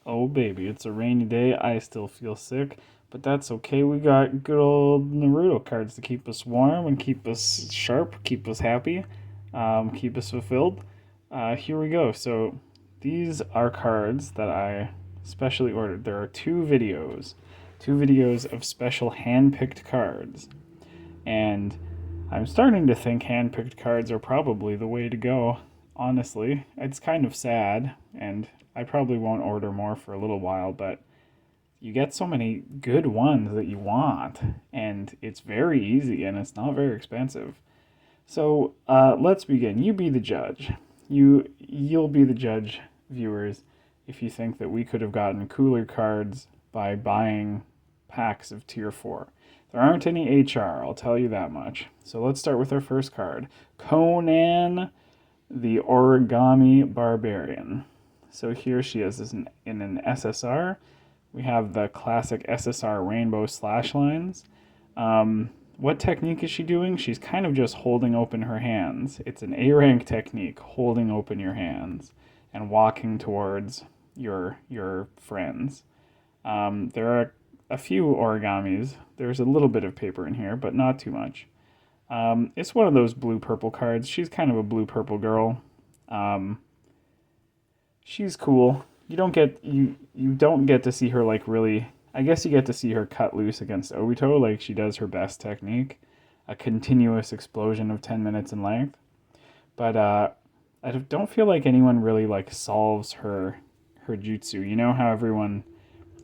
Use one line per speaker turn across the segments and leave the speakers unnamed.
Oh, baby, it's a rainy day. I still feel sick, but that's okay. We got good old Naruto cards to keep us warm and keep us sharp, keep us happy, keep us fulfilled. Here we go. So, these are cards that I specially ordered. There are two videos of special hand-picked cards. And I'm starting to think hand-picked cards are probably the way to go. Honestly, it's kind of sad, and I probably won't order more for a little while, but you get so many good ones that you want, and it's very easy and it's not very expensive. So let's begin. You be the judge. You'll be the judge, viewers, if you think that we could have gotten cooler cards by buying packs of tier 4. There aren't any HR, I'll tell you that much. So let's start with our first card, Conan the Origami Barbarian. So here she is in an SSR. We have the classic SSR rainbow slash lines. What technique is she doing? She's kind of just holding open her hands. It's an A rank technique, holding open your hands and walking towards your friends. There are a few origamis. There's a little bit of paper in here, but not too much. It's one of those blue purple cards. She's kind of a blue purple girl. Um, she's cool. You don't get to see her like really. I guess you get to see her cut loose against Obito, like she does her best technique, a continuous explosion of 10 minutes in length. But I don't feel like anyone really like solves her jutsu. You know how everyone,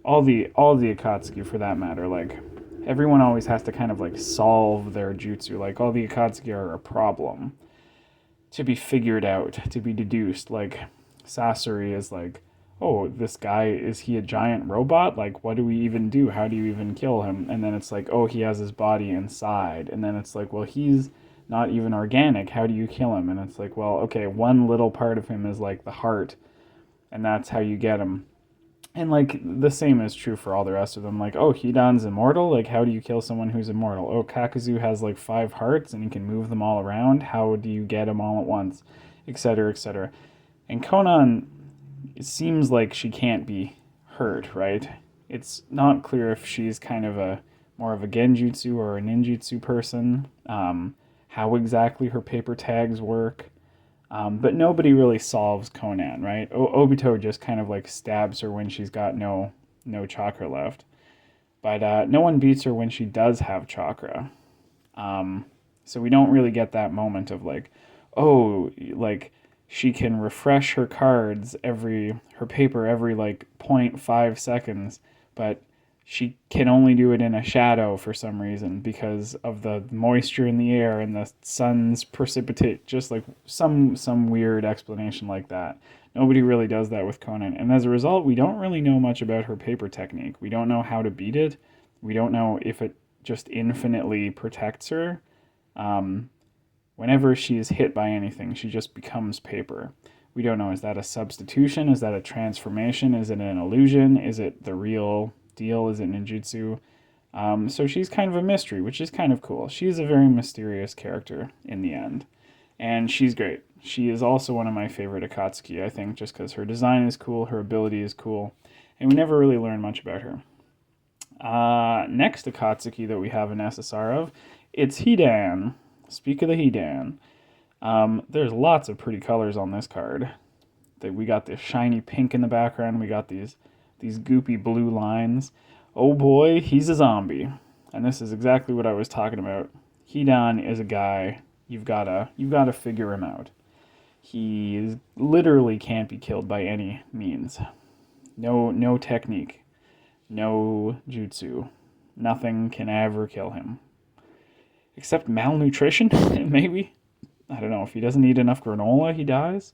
all the Akatsuki for that matter, like everyone always has to kind of like solve their jutsu. Like all the Akatsuki are a problem to be figured out, to be deduced. Like Sasori is like, oh, this guy, is he a giant robot? Like, what do we even do? How do you even kill him? And then it's like, oh, he has his body inside. And then it's like, well, he's not even organic. How do you kill him? And it's like, well, okay, one little part of him is like the heart, and that's how you get him. And like the same is true for all the rest of them. Like, oh, Hidan's immortal. Like, how do you kill someone who's immortal? Oh, Kakuzu has like 5 hearts and he can move them all around. How do you get them all at once? Etc. Etc. And Conan, it seems like she can't be hurt, right? It's not clear if she's kind of a more of a genjutsu or a ninjutsu person. How exactly her paper tags work. But nobody really solves Conan, right? Obito just kind of like stabs her when she's got no chakra left. But no one beats her when she does have chakra. Um, so we don't really get that moment of like, oh, like she can refresh her cards her paper every like zero point 0.5 seconds, but she can only do it in a shadow for some reason because of the moisture in the air and the sun's precipitate, just like some weird explanation like that. Nobody really does that with Conan, and as a result we don't really know much about her paper technique. We don't know how to beat it. We don't know if it just infinitely protects her. um, Whenever she is hit by anything, she just becomes paper. We don't know, is that a substitution? Is that a transformation? Is it an illusion? Is it the real deal? Is it ninjutsu? So she's kind of a mystery, which is kind of cool. She's a very mysterious character in the end. And she's great. She is also one of my favorite Akatsuki, I think, just because her design is cool, her ability is cool, and we never really learn much about her. Next Akatsuki that we have an SSR of, it's Hidan. Speak of the Hidan. There's lots of pretty colors on this card. We got this shiny pink in the background. We got these goopy blue lines. Oh boy, he's a zombie, and this is exactly what I was talking about. Hidan is a guy you've gotta figure him out. Literally can't be killed by any means. No technique, no jutsu, nothing can ever kill him except malnutrition. Maybe, I don't know, if he doesn't eat enough granola, he dies.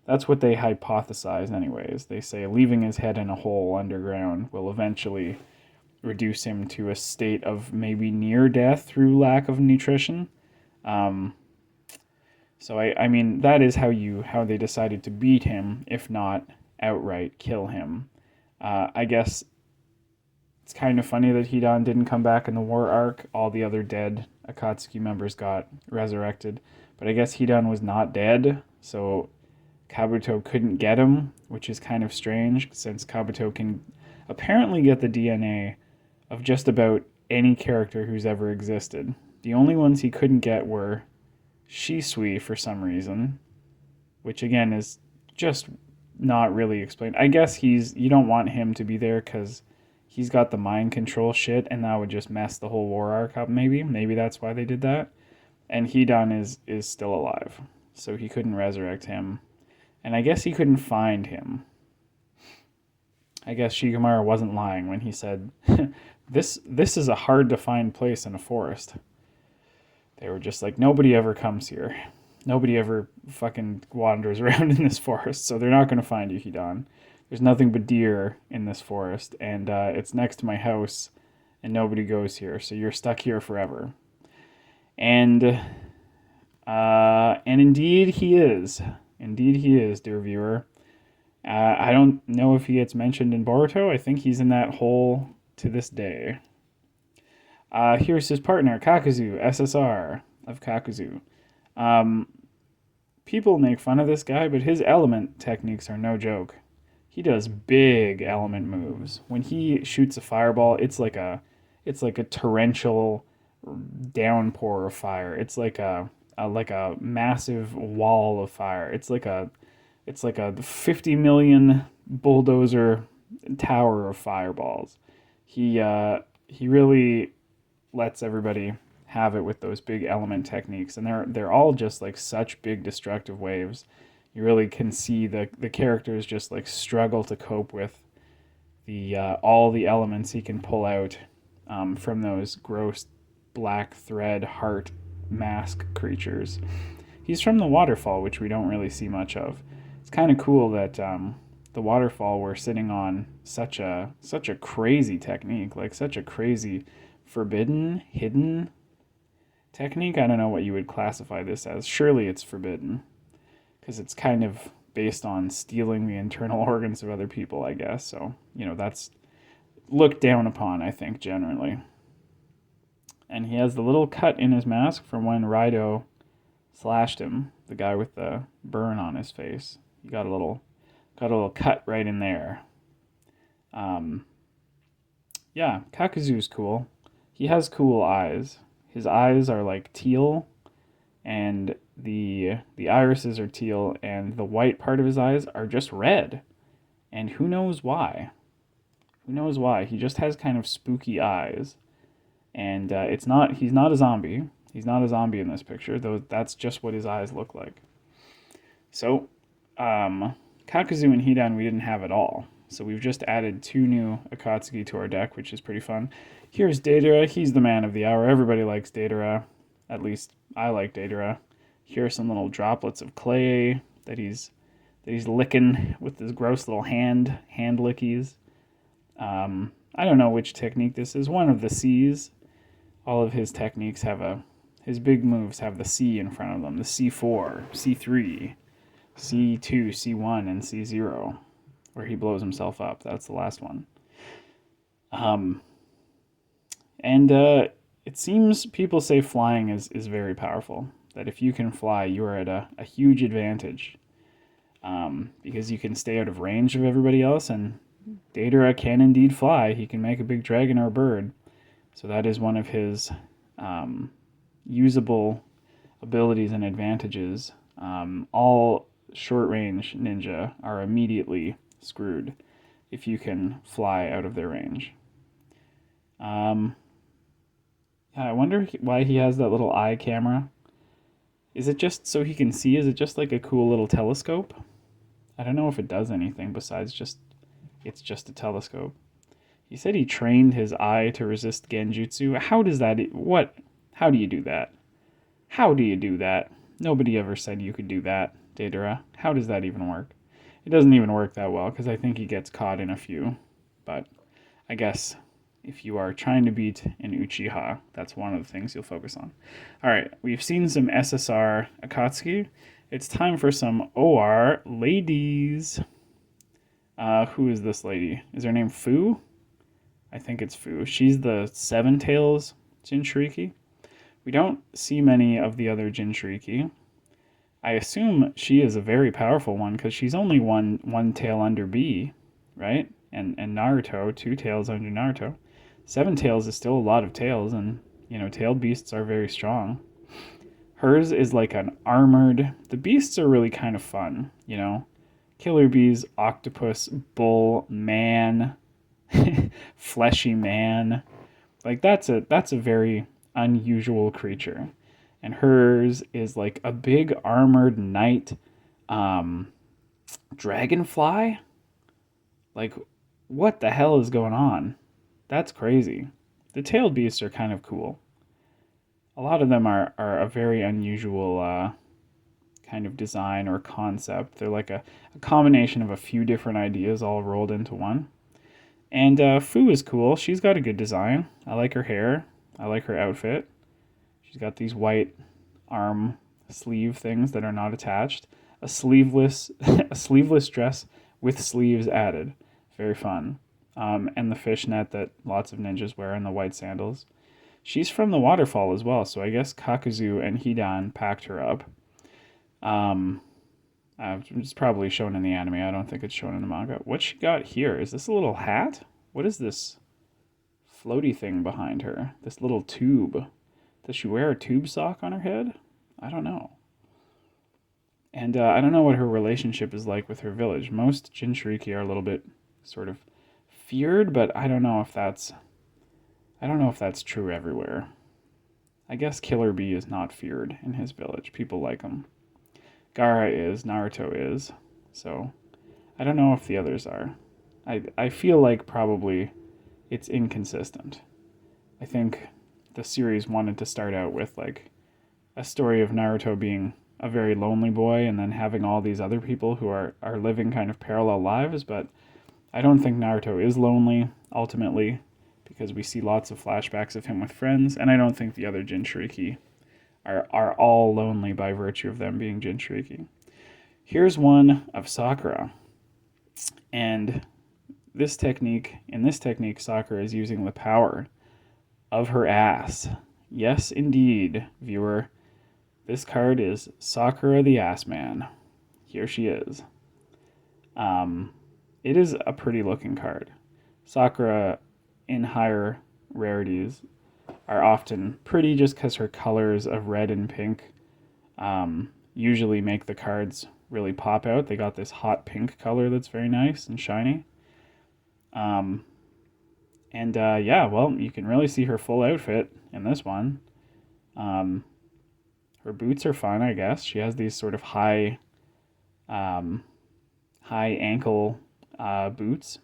That's what they hypothesize, anyways. They say leaving his head in a hole underground will eventually reduce him to a state of maybe near death through lack of nutrition. Um, so I mean that is how they decided to beat him, if not outright kill him. I guess it's kind of funny that Hidan didn't come back in the war arc. All the other dead Akatsuki members got resurrected, but I guess Hidan was not dead, so Kabuto couldn't get him, which is kind of strange since Kabuto can apparently get the DNA of just about any character who's ever existed. The only ones he couldn't get were Shisui for some reason, which again is just not really explained. I guess you don't want him to be there because he's got the mind control shit, and that would just mess the whole war arc up. Maybe that's why they did that. And Hidan is still alive, so he couldn't resurrect him, and I guess he couldn't find him. I guess Shikamaru wasn't lying when he said, "This is a hard to find place in a forest." They were just like, nobody ever comes here. Nobody ever fucking wanders around in this forest, so they're not going to find you, Hidan. There's nothing but deer in this forest, and it's next to my house, and nobody goes here, so you're stuck here forever. And indeed he is. Indeed he is, dear viewer. I don't know if he gets mentioned in Boruto. I think he's in that hole to this day. Here's his partner, Kakuzu, SSR of Kakuzu. People make fun of this guy, but his element techniques are no joke. He does big element moves. When he shoots a fireball, it's like a torrential downpour of fire. It's like a massive wall of fire. It's like a 50 million bulldozer tower of fireballs. He really lets everybody have it with those big element techniques, and they're all just like such big destructive waves. You really can see the characters just like struggle to cope with the all the elements he can pull out from those gross black thread heart mask creatures. He's from the waterfall, which we don't really see much of. It's kind of cool that the waterfall we're sitting on such a crazy technique, like such a crazy forbidden, hidden technique. I don't know what you would classify this as. Surely it's forbidden, because it's kind of based on stealing the internal organs of other people, I guess. So, that's looked down upon, I think, generally. And he has the little cut in his mask from when Raido slashed him, the guy with the burn on his face. He got a little cut right in there. Yeah, Kakuzu's cool. He has cool eyes. His eyes are like teal, and the irises are teal, and the white part of his eyes are just red. And who knows why? Who knows why? He just has kind of spooky eyes. And he's not a zombie. He's not a zombie in this picture, though that's just what his eyes look like. So, Kakuzu and Hidan we didn't have at all. So we've just added 2 new Akatsuki to our deck, which is pretty fun. Here's Deidara. He's the man of the hour. Everybody likes Deidara. At least I like Deidara. Here are some little droplets of clay that he's licking with his gross little hand lickies. I don't know which technique this is. One of the C's. All of his techniques his big moves have the C in front of them. The C4, C3, C2, C1, and C0, where he blows himself up. That's the last one. And it seems people say flying is very powerful. That if you can fly, you are at a huge advantage. Because you can stay out of range of everybody else, and Deidara can indeed fly. He can make a big dragon or a bird. So that is one of his usable abilities and advantages. All short-range ninja are immediately screwed if you can fly out of their range. I wonder why he has that little eye camera. Is it just so he can see? Is it just like a cool little telescope? I don't know if it does anything besides it's just a telescope. He said he trained his eye to resist genjutsu. How do you do that? How do you do that? Nobody ever said you could do that, Deidara. How does that even work? It doesn't even work that well, because I think he gets caught in a few. But I guess if you are trying to beat an Uchiha, that's one of the things you'll focus on. Alright, we've seen some SSR Akatsuki. It's time for some OR ladies. Who is this lady? Is her name Fu? I think it's Fu. She's the Seven Tails Jinchuriki. We don't see many of the other Jinchuriki. I assume she is a very powerful one because she's only one tail under B, right? And Naruto, two tails under Naruto. Seven tails is still a lot of tails, and tailed beasts are very strong. Hers is like an armored. The beasts are really kind of fun. Killer bees, octopus, bull, man, fleshy man. Like that's a very unusual creature. And hers is like a big armored knight um dragonfly. Like what the hell is going on? That's crazy. The tailed beasts are kind of cool. A lot of them are a very unusual kind of design or concept. They're like a combination of a few different ideas all rolled into one. And Fu is cool. She's got a good design. I like her hair. I like her outfit. She's got these white arm sleeve things that are not attached. A sleeveless a sleeveless dress with sleeves added. Very fun. And the fishnet that lots of ninjas wear and the white sandals. She's from the waterfall as well, so I guess Kakuzu and Hidan packed her up. Um, it's probably shown in the anime. I don't think it's shown in the manga. What she got here? Is this a little hat? What is this floaty thing behind her? This little tube. Does she wear a tube sock on her head? I don't know. And I don't know what her relationship is like with her village. Most Jinchuriki are a little bit sort of feared, but I don't know if that's true everywhere. I guess Killer Bee is not feared in his village. People like him. Gaara is, Naruto is. So I don't know if the others are. I feel like probably it's inconsistent. I think the series wanted to start out with like a story of Naruto being a very lonely boy and then having all these other people who are living kind of parallel lives, but I don't think Naruto is lonely ultimately because we see lots of flashbacks of him with friends, and I don't think the other Jinchuriki are all lonely by virtue of them being Jinchuriki. Here's one of Sakura, and in this technique, Sakura is using the power of her ass. Yes, indeed, viewer. This card is Sakura the Ass Man. Here she is. It is a pretty looking card. Sakura in higher rarities are often pretty just because her colors of red and pink usually make the cards really pop out. They got this hot pink color that's very nice and shiny. Yeah, well, you can really see her full outfit in this one. Her boots are fun, I guess. She has these sort of high ankle boots.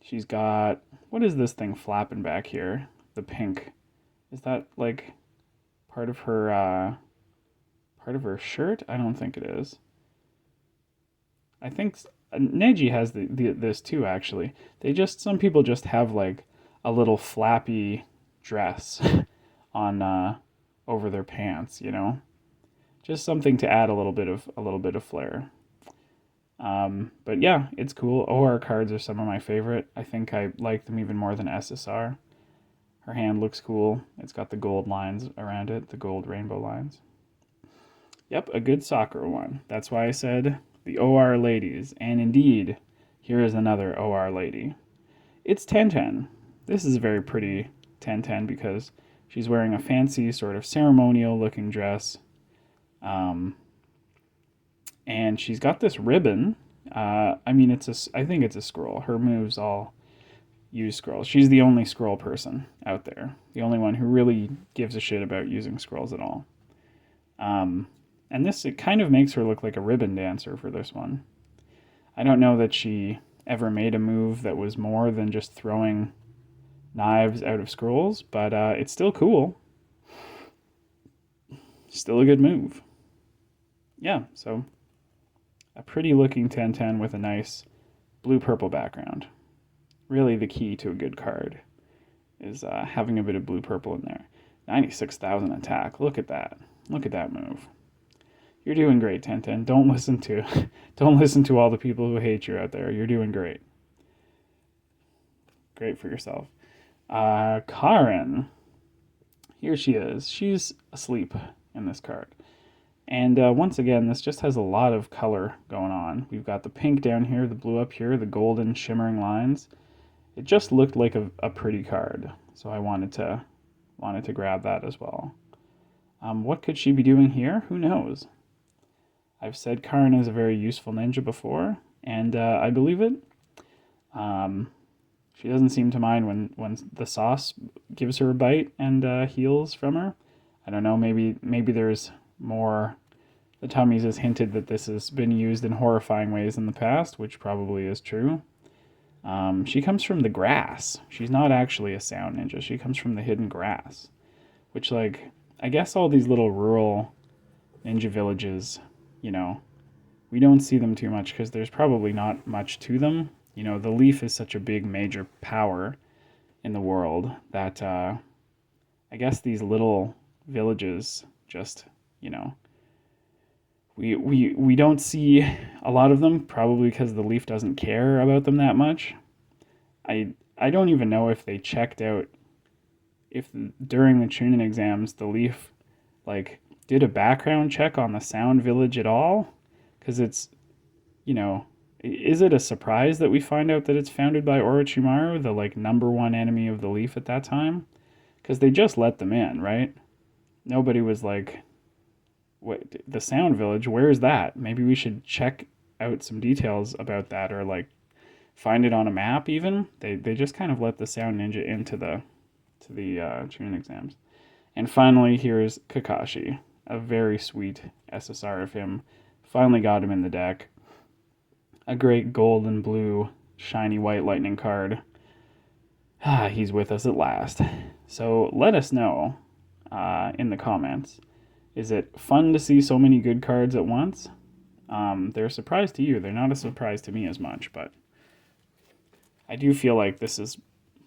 She's got, what is this thing flapping back here? The pink. Is that like part of her shirt? I don't think it is. I think Neji has this too, actually. Some people just have like a little flappy dress on over their pants. Just something to add a little bit of flair. But yeah, it's cool. OR cards are some of my favorite. I think I like them even more than SSR. Her hand looks cool. It's got the gold lines around it, the gold rainbow lines. Yep, a good Sakura one. That's why I said the OR ladies. And indeed, here is another OR lady. It's Tenten. This is a very pretty Tenten because she's wearing a fancy sort of ceremonial looking dress. And she's got this ribbon. I think it's a scroll. Her moves all use scrolls. She's the only scroll person out there. The only one who really gives a shit about using scrolls at all. And it kind of makes her look like a ribbon dancer for this one. I don't know that she ever made a move that was more than just throwing knives out of scrolls, but it's still cool. Still a good move. Yeah, so a pretty looking Tenten with a nice blue-purple background. Really the key to a good card is having a bit of blue-purple in there. 96,000 attack. Look at that. Look at that move. You're doing great, Tenten. Don't listen to all the people who hate you out there. You're doing great. Great for yourself. Karin. Here she is. She's asleep in this card. And once again, this just has a lot of color going on. We've got the pink down here, the blue up here, the golden shimmering lines. It just looked like a pretty card, so I wanted to grab that as well. What could she be doing here? Who knows? I've said Karn is a very useful ninja before, and I believe it. Um, she doesn't seem to mind when the sauce gives her a bite and heals from her. I don't know. Maybe there's more. The Tummies has hinted that this has been used in horrifying ways in the past, which probably is true. She comes from the grass. She's not actually a sound ninja. She comes from the hidden grass, which, like, I guess all these little rural ninja villages, you know, we don't see them too much because there's probably not much to them. You know, the leaf is such a big major power in the world that I guess these little villages just, you know, we don't see a lot of them, probably because the leaf doesn't care about them that much. I don't even know if they checked out if during the Chunin exams the leaf like did a background check on the sound village at all, because it's, you know, is it a surprise that we find out that it's founded by Orochimaru, the like number one enemy of the leaf at that time? Because they just let them in, right? Nobody was like, "Wait, the Sound Village? Where is that? Maybe we should check out some details about that, or like find it on a map." Even they just kind of let the Sound Ninja into the Chunin exams. And finally, here's Kakashi, a very sweet SSR of him. Finally got him in the deck. A great gold and blue shiny white lightning card. He's with us at last. So let us know in the comments. Is it fun to see so many good cards at once? They're a surprise to you. They're not a surprise to me as much, but I do feel like this is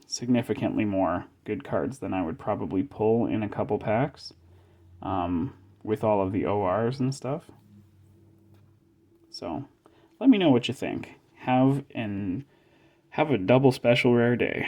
significantly more good cards than I would probably pull in a couple packs with all of the ORs and stuff. So let me know what you think. Have a double special rare day.